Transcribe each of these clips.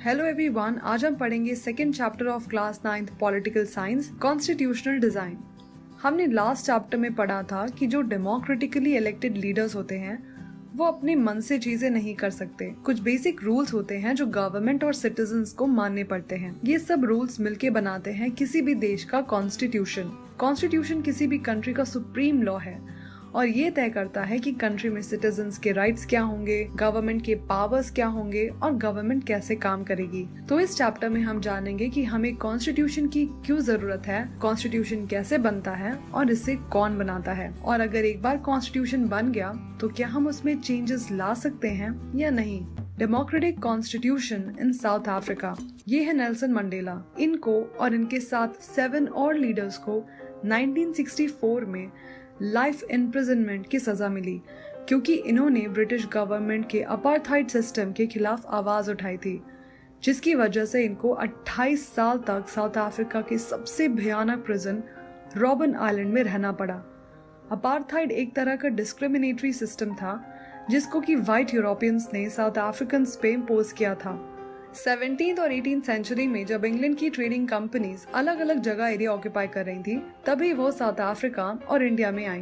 Hello everyone, आज हम पढ़ेंगे second chapter of class 9th political science constitutional design. हमने लास्ट चैप्टर में पढ़ा था कि जो डेमोक्रेटिकली इलेक्टेड लीडर्स होते हैं वो अपने मन से चीजें नहीं कर सकते। कुछ बेसिक रूल्स होते हैं जो गवर्नमेंट और सिटीजन्स को मानने पड़ते हैं। ये सब रूल्स मिलके बनाते हैं किसी भी देश का कॉन्स्टिट्यूशन। कॉन्स्टिट्यूशन किसी भी कंट्री का सुप्रीम लॉ है और ये तय करता है कि कंट्री में सिटीजन्स के राइट्स क्या होंगे, गवर्नमेंट के पावर्स क्या होंगे और गवर्नमेंट कैसे काम करेगी। तो इस चैप्टर में हम जानेंगे कि हमें कॉन्स्टिट्यूशन की क्यों जरूरत है, कॉन्स्टिट्यूशन कैसे बनता है और इसे कौन बनाता है, और अगर एक बार कॉन्स्टिट्यूशन बन गया तो क्या हम उसमें चेंजेस ला सकते हैं या नहीं। Democratic constitution in south Africa. ये है नेल्सन मंडेला। इनको और इनके साथ 7 और लीडर्स को 1964 में लाइफ इम्प्रिजनमेंट की सजा मिली क्योंकि इन्होंने ब्रिटिश गवर्नमेंट के अपार्थाइड सिस्टम के खिलाफ आवाज उठाई थी, जिसकी वजह से इनको 28 साल तक साउथ अफ्रीका के सबसे भयानक प्रिजन रॉबन आइलैंड में रहना पड़ा। अपार्थाइड एक तरह का डिस्क्रिमिनेटरी सिस्टम था जिसको कि व्हाइट यूरोपियंस ने साउथ अफ्रीकन पे इम्पोज किया था। 17th और 18th सेंचुरी में जब इंग्लैंड की ट्रेडिंग कंपनीज अलग अलग जगह एरिया ऑक्यूपाई कर रही थी, तभी वो साउथ अफ्रीका और इंडिया में आई।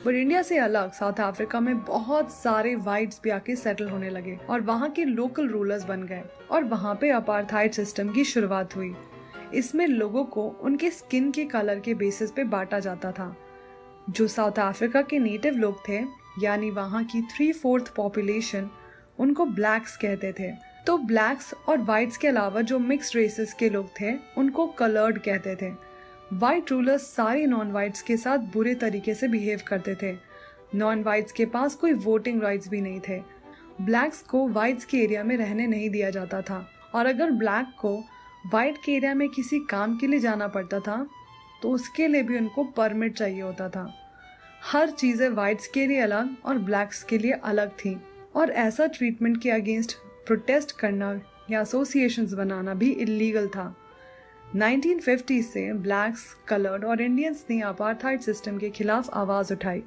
बट इंडिया से अलग साउथ अफ्रीका में बहुत सारे व्हाइट्स भी आके सेटल होने लगे और वहाँ के लोकल रूलर्स बन गए और वहाँ पे अपार्थाइड सिस्टम की शुरुआत हुई। इसमें लोगों को उनके स्किन के कलर के बेसिस पे बांटा जाता था। जो साउथ अफ्रीका के नेटिव लोग थे, यानी वहाँ की 3/4 पॉपुलेशन, उनको ब्लैक्स कहते थे। तो ब्लैक्स और व्हाइट्स के अलावा जो मिक्स्ड रेसेस के लोग थे उनको कलर्ड कहते थे। व्हाइट रूलर्स सारे नॉन व्हाइट्स के साथ बुरे तरीके से बिहेव करते थे। नॉन व्हाइट्स के पास कोई वोटिंग राइट्स भी नहीं थे। ब्लैक्स को व्हाइट्स के एरिया में रहने नहीं दिया जाता था और अगर ब्लैक को व्हाइट के एरिया में किसी काम के लिए जाना पड़ता था तो उसके लिए भी उनको परमिट चाहिए होता था। हर चीज़ें व्हाइट्स के लिए अलग और ब्लैक्स के लिए अलग थी और ऐसा ट्रीटमेंट के अगेंस्ट प्रोटेस्ट करना या एसोसिएशंस बनाना भी इलीगल था। 1950 से ब्लैक्स, कलर्ड और इंडियंस ने अपार्थाइड सिस्टम के खिलाफ आवाज उठाई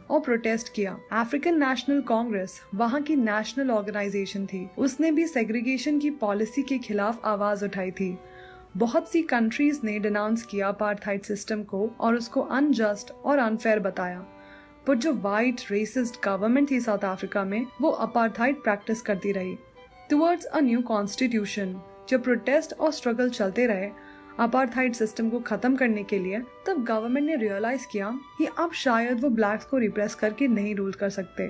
और प्रोटेस्ट किया। अफ्रीकन नेशनल कांग्रेस वहाँ की नेशनल ऑर्गेनाइजेशन थी, उसने भी सेग्रीगेशन की पॉलिसी के खिलाफ आवाज उठाई थी। बहुत सी कंट्रीज ने डिनाउंस किया अपार्थाइड सिस्टम को और उसको अनजस्ट और अनफेयर बताया। पर जो व्हाइट रेसिस्ट गवर्नमेंट थी साउथ अफ्रीका में, वो अपार्थाइड प्रैक्टिस करती रही। टुवर्ड्स अ न्यू कॉन्स्टिट्यूशन, जब प्रोटेस्ट और स्ट्रगल चलते रहे अपार्थाइड सिस्टम को खत्म करने के लिए, तब गवर्नमेंट ने रियलाइज किया कि अब शायद वो ब्लैक्स को रिप्रेस करके नहीं रूल कर सकते।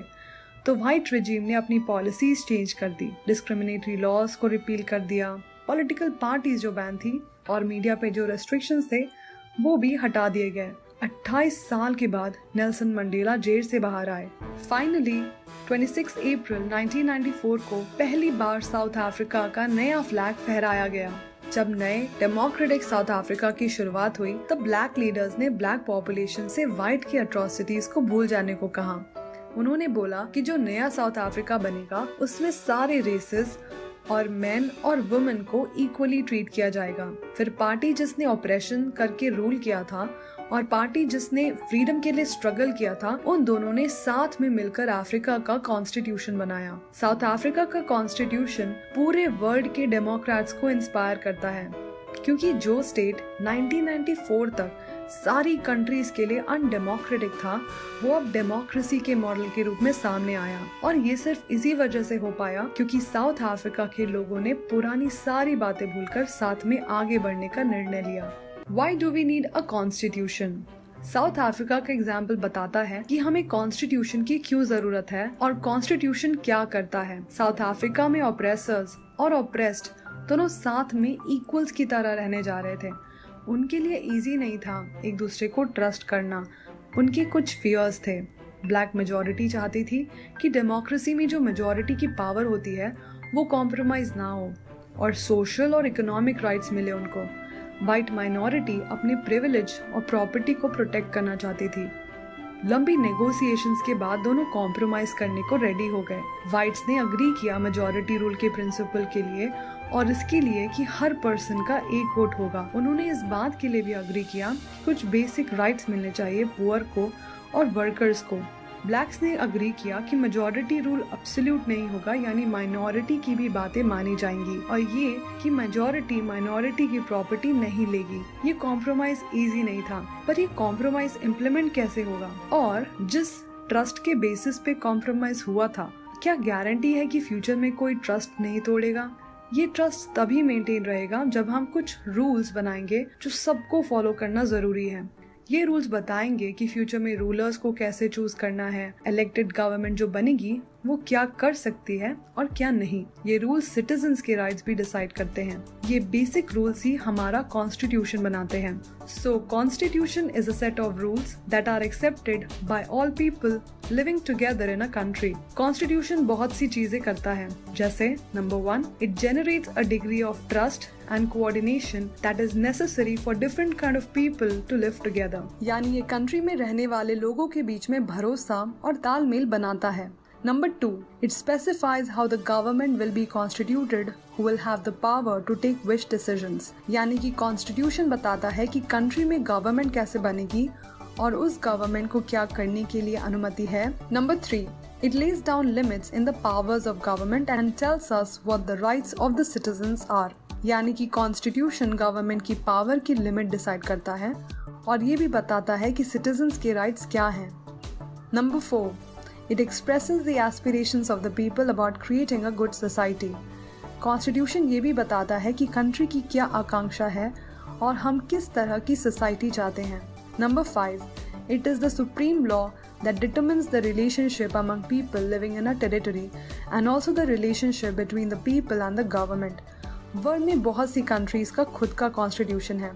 तो व्हाइट रिजीम ने अपनी पॉलिसीज चेंज कर दी, डिस्क्रिमिनेटरी लॉज को रिपील कर दिया, पॉलिटिकल पार्टीज जो बैन थी और मीडिया पे जो रेस्ट्रिक्शंस थे वो भी हटा दिए गए। 28 साल के बाद नेल्सन मंडेला जेल से बाहर आए। फाइनली 26 अप्रैल 1994 को पहली बार साउथ अफ्रीका का नया फ्लैग फहराया गया। जब नए डेमोक्रेटिक साउथ अफ्रीका की शुरुआत हुई तब ब्लैक लीडर्स ने ब्लैक पॉपुलेशन से व्हाइट की अट्रॉसिटीज को भूल जाने को कहा। उन्होंने बोला कि जो नया साउथ अफ्रीका बनेगा उसमें सारे रेसेस और मेन और वुमेन को इक्वली ट्रीट किया जाएगा। फिर पार्टी जिसने ऑपरेशन करके रूल किया था और पार्टी जिसने फ्रीडम के लिए स्ट्रगल किया था, उन दोनों ने साथ में मिलकर अफ्रीका का कॉन्स्टिट्यूशन बनाया। साउथ अफ्रीका का कॉन्स्टिट्यूशन पूरे वर्ल्ड के डेमोक्रेट्स को इंस्पायर करता है क्योंकि जो स्टेट 1994 तक सारी कंट्रीज के लिए अनडेमोक्रेटिक था, वो अब डेमोक्रेसी के मॉडल के रूप में सामने आया। और ये सिर्फ इसी वजह से हो पाया क्योंकि साउथ अफ्रीका के लोगों ने पुरानी सारी बातें भूलकर साथ में आगे बढ़ने का निर्णय लिया। Why do we need a constitution? South Africa का एग्जाम्पल बताता है कि हमें कॉन्स्टिट्यूशन की क्यों जरूरत है और कॉन्स्टिट्यूशन क्या करता है। साउथ अफ्रीका में ऑपरेसर्स और ऑपरेस्ड दोनों साथ में इक्वल्स की तरह रहने जा रहे थे। उनके लिए इजी नहीं था एक दूसरे को ट्रस्ट करना। उनके कुछ फियर्स थे। ब्लैक मेजॉरिटी चाहती थी कि डेमोक्रेसी में जो मेजॉरिटी की पावर होती है वो कॉम्प्रोमाइज ना हो और सोशल और इकोनॉमिक राइट्स मिले उनको। व्हाइट माइनॉरिटी अपने प्रिविलेज और प्रॉपर्टी को प्रोटेक्ट करना चाहती थी। लंबी नेगोशिएशंस के बाद दोनों कॉम्प्रोमाइज करने को रेडी हो गए। व्हाइट्स ने अग्री किया मेजॉरिटी रूल के प्रिंसिपल के लिए और इसके लिए कि हर पर्सन का एक वोट होगा। उन्होंने इस बात के लिए भी अग्री किया कि कुछ बेसिक राइट्स मिलने चाहिए पुअर को और वर्कर्स को। ब्लैक्स ने अग्री किया कि मेजॉरिटी रूल एब्सोल्यूट नहीं होगा, यानी माइनॉरिटी की भी बातें मानी जाएंगी, और ये कि मेजॉरिटी माइनॉरिटी की प्रॉपर्टी नहीं लेगी। ये कॉम्प्रोमाइज इजी नहीं था, पर ये कॉम्प्रोमाइज इम्प्लीमेंट कैसे होगा? और जिस ट्रस्ट के बेसिस पे कॉम्प्रोमाइज हुआ था, क्या गारंटी है कि फ्यूचर में कोई ट्रस्ट नहीं तोड़ेगा? ये ट्रस्ट तभी मेंटेन रहेगा जब हम कुछ रूल्स बनाएंगे जो सबको फॉलो करना जरूरी है। ये रूल्स बताएंगे कि फ्यूचर में रूलर्स को कैसे चूज करना है, इलेक्टेड गवर्नमेंट जो बनेगी वो क्या कर सकती है और क्या नहीं। ये रूल्स सिटीजन्स के राइट्स भी डिसाइड करते हैं। ये बेसिक रूल्स ही हमारा कॉन्स्टिट्यूशन बनाते हैं। So constitution is a set of rules that are accepted by all people living together in a country. Constitution बहुत सी चीजें करता है, जैसे number 1, it generates a degree of trust and coordination that is necessary for different kind of people to live together। यानी ये country में रहने वाले लोगों के बीच में भरोसा और तालमेल बनाता है। Number 2, it specifies how the government will be constituted who will have the power to take which decisions। यानी कि कॉन्स्टिट्यूशन बताता है कि कंट्री में गवर्नमेंट कैसे बनेगी और उस गवर्नमेंट को क्या करने के लिए अनुमति है। Number 3, it lays down limits in the powers of government and tells us what the rights of the citizens are। यानी कि कॉन्स्टिट्यूशन गवर्नमेंट की पावर की लिमिट डिसाइड करता है और ये भी बताता है कि सिटीजन्स के राइट्स क्या हैं। Number 4, it expresses the aspirations of the people about creating a good society. Constitution ये भी बताता है कि कंट्री की क्या आकांक्षा है और हम किस तरह की सोसाइटी चाहते हैं। Number 5, it is the supreme law that determines the relationship among people living in a territory and also the relationship between the people and the government। World में बहुत सी कंट्रीज का खुद का कॉन्स्टिट्यूशन है,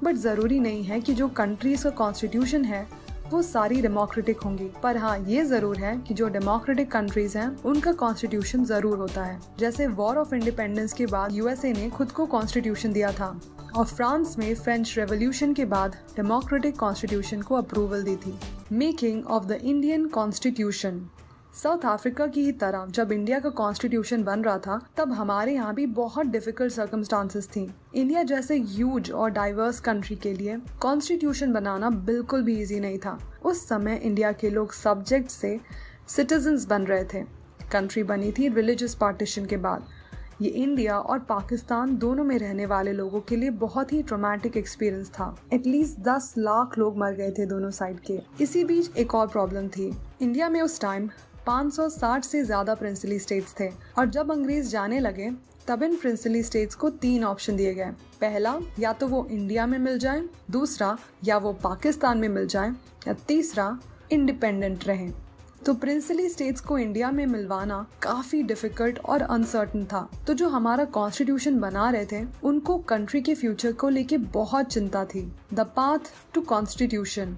बट जरूरी नहीं है कि जो कंट्रीज का कॉन्स्टिट्यूशन है वो सारी डेमोक्रेटिक होंगी। पर हाँ, ये जरूर है कि जो डेमोक्रेटिक कंट्रीज हैं उनका कॉन्स्टिट्यूशन जरूर होता है। जैसे वॉर ऑफ इंडिपेंडेंस के बाद यूएसए ने खुद को कॉन्स्टिट्यूशन दिया था और फ्रांस में फ्रेंच रेवोल्यूशन के बाद डेमोक्रेटिक कॉन्स्टिट्यूशन को अप्रूवल दी थी। Making of the Indian constitution. South Africa की ही तरह जब इंडिया का कॉन्स्टिट्यूशन बन रहा था तब हमारे यहाँ भी बहुत डिफिकल्ट सर्कमस्टांसेस थी। इंडिया जैसे ह्यूज और डाइवर्स कंट्री के लिए कॉन्स्टिट्यूशन बनाना बिल्कुल भी इजी नहीं था। उस समय इंडिया के लोग सब्जेक्ट से सिटीजन्स बन रहे थे। कंट्री बनी थी रिलीजियस पार्टीशन के बाद। ये इंडिया और पाकिस्तान दोनों में रहने वाले लोगों के लिए बहुत ही ट्रॉमेटिक एक्सपीरियंस था। एटलीस्ट 10 लाख लोग मर गए थे दोनों साइड के। इसी बीच एक और प्रॉब्लम थी। इंडिया में उस टाइम 560 से ज्यादा प्रिंसली स्टेट्स थे और जब अंग्रेज जाने लगे तब इन प्रिंसली स्टेट्स को 3 ऑप्शन दिए गए। पहला, या तो वो इंडिया में मिल जाएं, दूसरा या वो पाकिस्तान में मिल जाएं, या तीसरा इंडिपेंडेंट रहें। तो प्रिंसली स्टेट्स को इंडिया में मिलवाना काफी डिफिकल्ट और अनसर्टन था। तो जो हमारा कॉन्स्टिट्यूशन बना रहे थे उनको कंट्री के फ्यूचर को लेके बहुत चिंता थी। The path to constitution.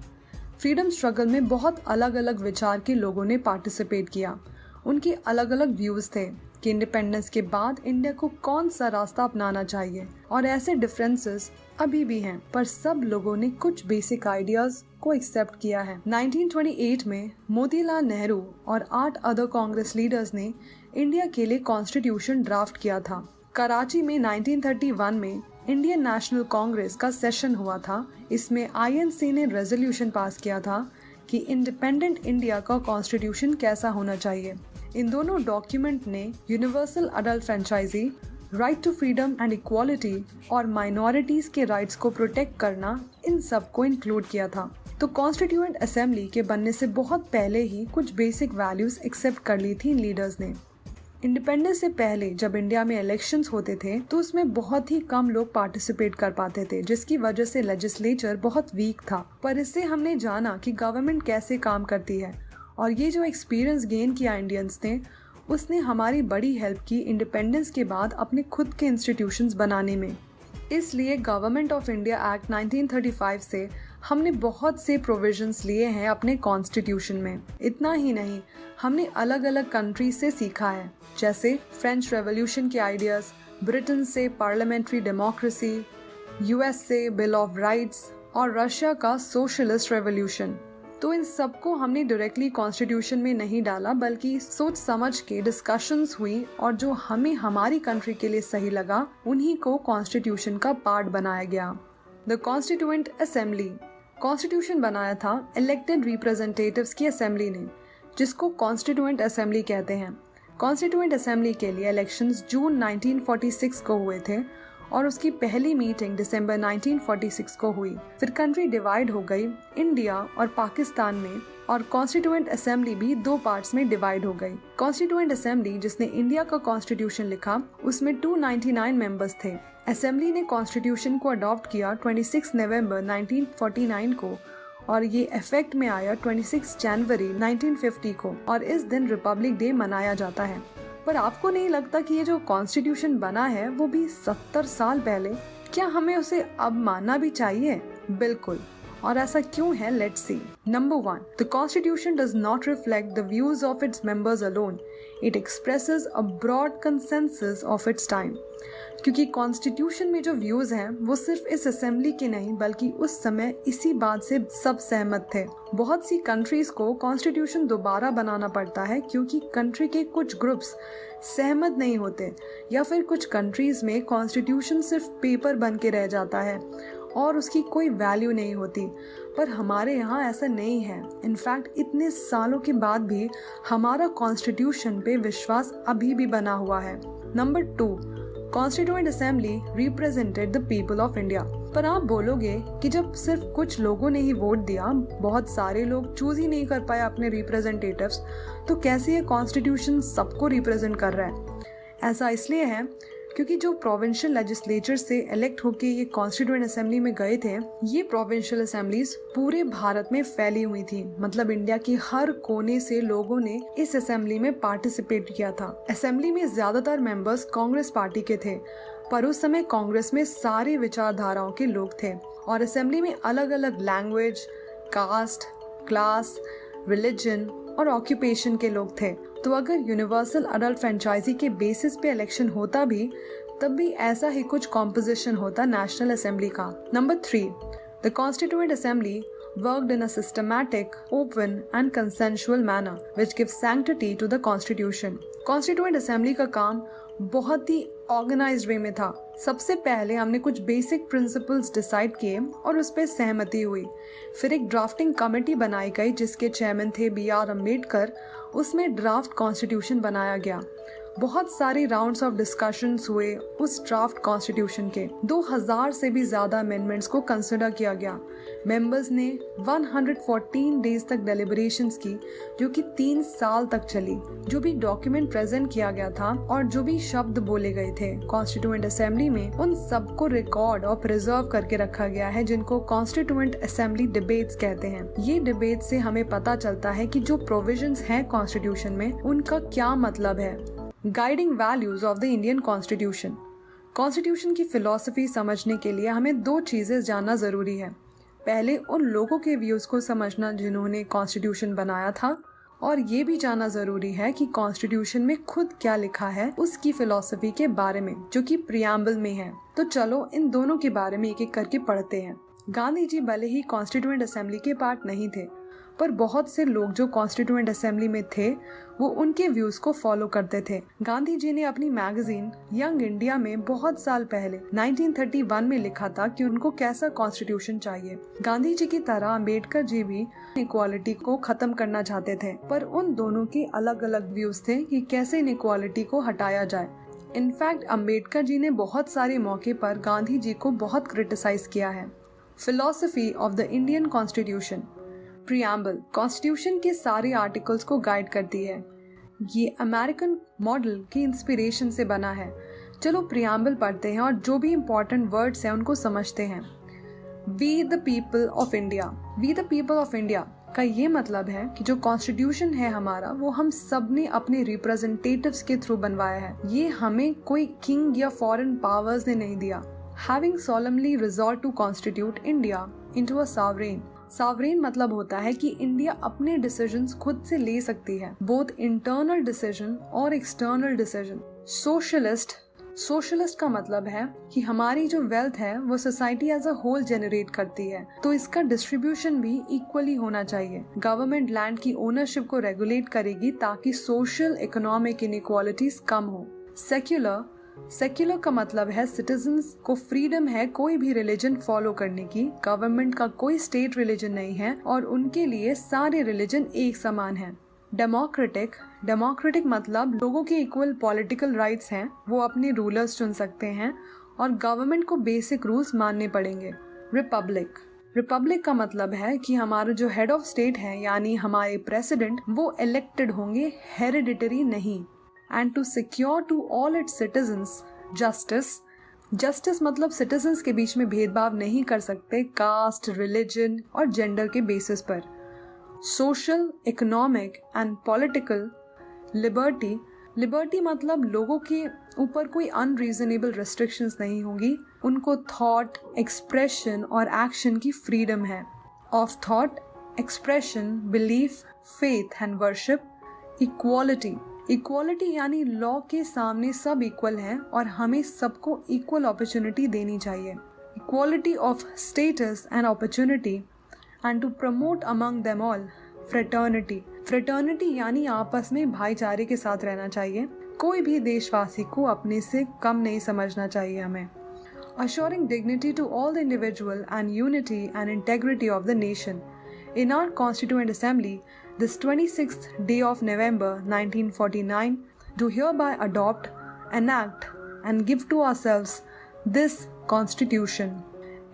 Freedom struggle में बहुत अलग अलग विचार के लोगों ने पार्टिसिपेट किया। उनके अलग अलग व्यूज थे कि इंडिपेंडेंस के बाद इंडिया को कौन सा रास्ता अपनाना चाहिए, और ऐसे डिफरेंसेस अभी भी हैं, पर सब लोगों ने कुछ बेसिक आइडियाज को एक्सेप्ट किया है। 1928 में मोतीलाल नेहरू और 8 अदर कांग्रेस लीडर्स ने इंडिया के लिए कॉन्स्टिट्यूशन ड्राफ्ट किया था। कराची में 1931 में इंडियन नेशनल कांग्रेस का सेशन हुआ था। इसमें आईएनसी ने रेजोल्यूशन पास किया था कि इंडिपेंडेंट इंडिया का कॉन्स्टिट्यूशन कैसा होना चाहिए। इन दोनों डॉक्यूमेंट ने universal adult franchise, right to freedom and equality और माइनॉरिटीज के राइट्स को प्रोटेक्ट करना, इन सब को इंक्लूड किया था। तो कॉन्स्टिट्यूएंट असेंबली के बनने से बहुत पहले ही कुछ बेसिक वैल्यूज एक्सेप्ट कर ली थी इन लीडर्स ने। इंडिपेंडेंस से पहले जब इंडिया में इलेक्शंस होते थे तो उसमें बहुत ही कम लोग पार्टिसिपेट कर पाते थे, जिसकी वजह से लेजिस्लेचर बहुत वीक था। पर इससे हमने जाना कि गवर्नमेंट कैसे काम करती है, और ये जो एक्सपीरियंस गेन किया इंडियंस ने, उसने हमारी बड़ी हेल्प की इंडिपेंडेंस के बाद अपने खुद के इंस्टीट्यूशंस बनाने में। इसलिए गवर्नमेंट ऑफ इंडिया एक्ट 1935 से हमने बहुत से प्रोविजंस लिए हैं अपने कॉन्स्टिट्यूशन में। इतना ही नहीं, हमने अलग अलग कंट्रीज से सीखा है, जैसे फ्रेंच रेवोल्यूशन के आइडियाज, ब्रिटेन से पार्लियामेंट्री डेमोक्रेसी, यूएस से बिल ऑफ राइट्स और रशिया का सोशलिस्ट रेवोल्यूशन। तो इन सबको हमने डायरेक्टली कॉन्स्टिट्यूशन में नहीं डाला, बल्कि सोच समझ के डिस्कशंस हुई और जो हमें हमारी कंट्री के लिए सही लगा उन्हीं को कॉन्स्टिट्यूशन का पार्ट बनाया गया। The constituent assembly. कॉन्स्टिट्यूशन बनाया था इलेक्टेड रिप्रेजेंटेटिव्स की असेंबली ने। जिसको कॉन्स्टिट्यूएंट असेंबली कहते हैं। कॉन्स्टिट्यूएंट असेंबली के लिए इलेक्शंस जून 1946 को हुए थे और उसकी पहली मीटिंग दिसंबर 1946 को हुई। फिर कंट्री डिवाइड हो गई इंडिया और पाकिस्तान में, और कॉन्स्टिट्यूएंट असेंबली भी 2 पार्ट्स में डिवाइड हो गई। कॉन्स्टिट्यूएंट असेंबली जिसने इंडिया का कॉन्स्टिट्यूशन लिखा, उसमें 299 मेंबर्स थे। असेंबली ने कॉन्स्टिट्यूशन को अडॉप्ट किया 26 नवंबर 1949 को और ये इफेक्ट में आया 26 जनवरी 1950 को, और इस दिन रिपब्लिक डे मनाया जाता है। पर आपको नहीं लगता कि ये जो कॉन्स्टिट्यूशन बना है वो भी 70 साल पहले, क्या हमें उसे अब मानना भी चाहिए? बिल्कुल। और ऐसा क्यों है? Let's see. Number 1, the constitution does not reflect the views of its members alone, it expresses a broad consensus of its time. क्योंकि कॉन्स्टिट्यूशन में जो व्यूज हैं वो सिर्फ इस असेंबली के नहीं बल्कि उस समय इसी बात से सब सहमत थे। बहुत सी कंट्रीज को कॉन्स्टिट्यूशन दोबारा बनाना पड़ता है क्योंकि कंट्री के कुछ ग्रुप्स सहमत नहीं होते, या फिर कुछ कंट्रीज में कॉन्स्टिट्यूशन सिर्फ पेपर बन के रह जाता है और उसकी कोई वैल्यू नहीं होती। पर हमारे यहाँ ऐसा नहीं है। इनफैक्ट इतने सालों के बाद भी हमारा कॉन्स्टिट्यूशन पे विश्वास अभी भी बना हुआ है। Number 2, constituent assembly represented the people of India. पर आप बोलोगे कि जब सिर्फ कुछ लोगों ने ही वोट दिया, बहुत सारे लोग चूज ही नहीं कर पाए अपने रिप्रेजेंटेटिव्स, तो कैसे ये कॉन्स्टिट्यूशन सबको रिप्रेजेंट कर रहा है? ऐसा इसलिए है क्योंकि जो प्रोविंशियल लेजिस्लेचर से इलेक्ट होके ये कॉन्स्टिट्यूएंट असेंबली में गए थे, ये प्रोविंशियल असेंबलीज पूरे भारत में फैली हुई थी। मतलब इंडिया के हर कोने से लोगों ने इस असेंबली में पार्टिसिपेट किया था। असेंबली में ज्यादातर मेंबर्स कांग्रेस पार्टी के थे, पर उस समय कांग्रेस में सारी विचारधाराओं के लोग थे और असेंबली में अलग अलग लैंग्वेज, कास्ट, क्लास, रिलीजन और ऑक्यूपेशन के लोग थे। तो अगर यूनिवर्सल अडल्ट फ्रेंचाइजी के बेसिस पे इलेक्शन होता भी, तब भी ऐसा ही कुछ कॉम्पोजिशन होता नेशनल असेंबली का। Number 3, the constituent assembly worked in a systematic, open and consensual manner which gives sanctity to the constitution. Constituent Assembly का काम बहुत ही ऑर्गेनाइज्ड वे में था। सबसे पहले हमने कुछ बेसिक प्रिंसिपल्स डिसाइड किए और उस पर सहमति हुई। फिर एक ड्राफ्टिंग कमेटी बनाई गई जिसके चेयरमैन थे BR अम्बेडकर। उसमें ड्राफ्ट कॉन्स्टिट्यूशन बनाया गया। बहुत सारे राउंड्स ऑफ डिस्कशंस हुए उस ड्राफ्ट कॉन्स्टिट्यूशन के। 2000 से भी ज्यादा अमेंडमेंट्स को कंसिडर किया गया। मेंबर्स ने 114 डेज तक डेलिब्रेशंस की, जो कि 3 साल तक चली। जो भी डॉक्यूमेंट प्रेजेंट किया गया था और जो भी शब्द बोले गए थे कॉन्स्टिट्यूएंट असेंबली में, उन सबको रिकॉर्ड और प्रिजर्व करके रखा गया है, जिनको कॉन्स्टिट्यूएंट असेंबली डिबेट्स कहते हैं। ये डिबेट से हमें पता चलता है कि जो प्रोविजंस हैं कॉन्स्टिट्यूशन में, उनका क्या मतलब है। Guiding values of the Indian constitution. Constitution की फिलॉसफी समझने के लिए हमें 2 चीजें जानना जरूरी है। पहले उन लोगों के व्यूज को समझना जिन्होंने कॉन्स्टिट्यूशन बनाया था, और ये भी जानना जरूरी है कि कॉन्स्टिट्यूशन में खुद क्या लिखा है उसकी फिलॉसफी के बारे में, जो कि प्रियम्बल में है। तो चलो इन दोनों के बारे में एक एक करके पढ़ते हैं। गांधी जी भले ही कॉन्स्टिट्यूएंट असेंबली के पार्ट नहीं थे, पर बहुत से लोग जो कॉन्स्टिट्यूएंट असेंबली में थे वो उनके व्यूज को फॉलो करते थे। गांधी जी ने अपनी मैगजीन यंग इंडिया में बहुत साल पहले 1931 में लिखा था कि उनको कैसा कॉन्स्टिट्यूशन चाहिए। गांधी जी की तरह अम्बेडकर जी भी इनइक्वालिटी को खत्म करना चाहते थे, पर उन दोनों के अलग अलग व्यूज थे कि कैसे इनइक्वालिटी को हटाया जाए। इनफैक्ट अम्बेडकर जी ने बहुत सारे मौके पर गांधी जी को बहुत क्रिटिसाइज किया है। Philosophy of the Indian constitution. Preamble constitution के सारे आर्टिकल्स को गाइड करती है। ये अमेरिकन मॉडल की इंस्पिरेशन से बना है। चलो प्रियम्बल पढ़ते हैं और जो भी इम्पोर्टेंट वर्ड्स हैं उनको समझते हैं। We the people of India. We the people of India का ये मतलब है कि जो कॉन्स्टिट्यूशन है हमारा, वो हम सब ने अपने रिप्रेजेंटेटिव्स के थ्रू बनवाया है। ये हमें कोई किंग या फॉरेन पावर्स ने नहीं दिया। Having solemnly resolved to constitute India into a sovereign. Sovereign मतलब होता है कि इंडिया अपने डिसीजंस खुद से ले सकती है, बोथ इंटरनल डिसीजन और एक्सटर्नल डिसीजन। सोशलिस्ट का मतलब है कि हमारी जो वेल्थ है वो society as a whole generate करती है, तो इसका डिस्ट्रीब्यूशन भी इक्वली होना चाहिए। गवर्नमेंट लैंड की ओनरशिप को रेगुलेट करेगी ताकि सोशल इकोनॉमिक इनइक्वालिटीज कम हो। सेक्युलर का मतलब है सिटीजन्स को फ्रीडम है कोई भी रिलीजन फॉलो करने की। गवर्नमेंट का कोई स्टेट रिलीजन नहीं है और उनके लिए सारे रिलीजन एक समान है। डेमोक्रेटिक मतलब लोगों के इक्वल पॉलिटिकल राइट्स हैं, वो अपने रूलर्स चुन सकते हैं और गवर्नमेंट को बेसिक रूल्स मानने पड़ेंगे। रिपब्लिक का मतलब है कि हमारा जो हेड ऑफ स्टेट है यानी हमारे प्रेसिडेंट वो इलेक्टेड होंगे, हेरिडिटरी नहीं। And to secure to all its citizens justice मतलब सिटीजन्स के बीच में भेदभाव नहीं कर सकते कास्ट, रिलीजन और जेंडर के बेसिस पर। Social, economic and political liberty मतलब लोगों के ऊपर कोई अनरीजनेबल रेस्ट्रिक्शंस नहीं होंगी, उनको थॉट, एक्सप्रेशन और एक्शन की फ्रीडम है। Of thought, expression, belief, faith and worship. Equality यानी लॉ के सामने सब इक्वल हैं और हमें सबको इक्वल अपॉर्चुनिटी देनी चाहिए। Equality of status and opportunity and to promote among them all fraternity यानी आपस में भाईचारे के साथ रहना चाहिए। कोई भी देशवासी को अपने से कम नहीं समझना चाहिए हमें। Assuring dignity to all the individual and unity and integrity of the nation. In our Constituent Assembly, this 26th day of November 1949, do hereby adopt, enact and give to ourselves this Constitution.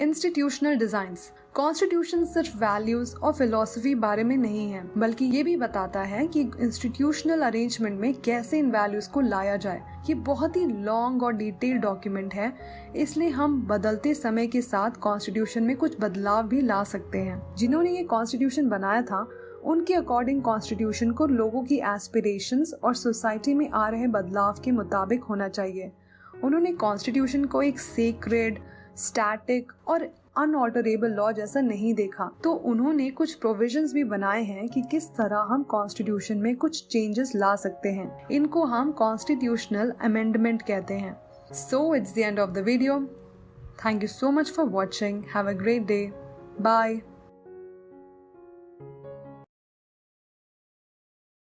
Institutional Designs. Constitution सिर्फ values और philosophy बारे में नहीं है, बल्कि ये भी बताता है कि इंस्टीट्यूशनल अरेंजमेंट में कैसे इन वैल्यूज को लाया जाए। ये बहुत ही लॉन्ग और डिटेल्ड डॉक्यूमेंट है, इसलिए हम बदलते समय के साथ कॉन्स्टिट्यूशन में कुछ बदलाव भी ला सकते हैं। जिन्होंने ये कॉन्स्टिट्यूशन बनाया था उनके अकॉर्डिंग कॉन्स्टिट्यूशन को लोगों की एस्पिरेशंस और सोसाइटी में आ रहे बदलाव के मुताबिक होना चाहिए। उन्होंने कॉन्स्टिट्यूशन को एक सेक्रेड, स्टैटिक और अनऑल्टरेबल लॉ जैसा नहीं देखा, तो उन्होंने कुछ प्रोविजंस भी बनाए हैं कि किस तरह हम कॉन्स्टिट्यूशन में कुछ चेंजेस ला सकते हैं। इनको हम कॉन्स्टिट्यूशनल अमेंडमेंट कहते हैं। So it's the end of the video. Thank you so much for watching. Have a great day. Bye.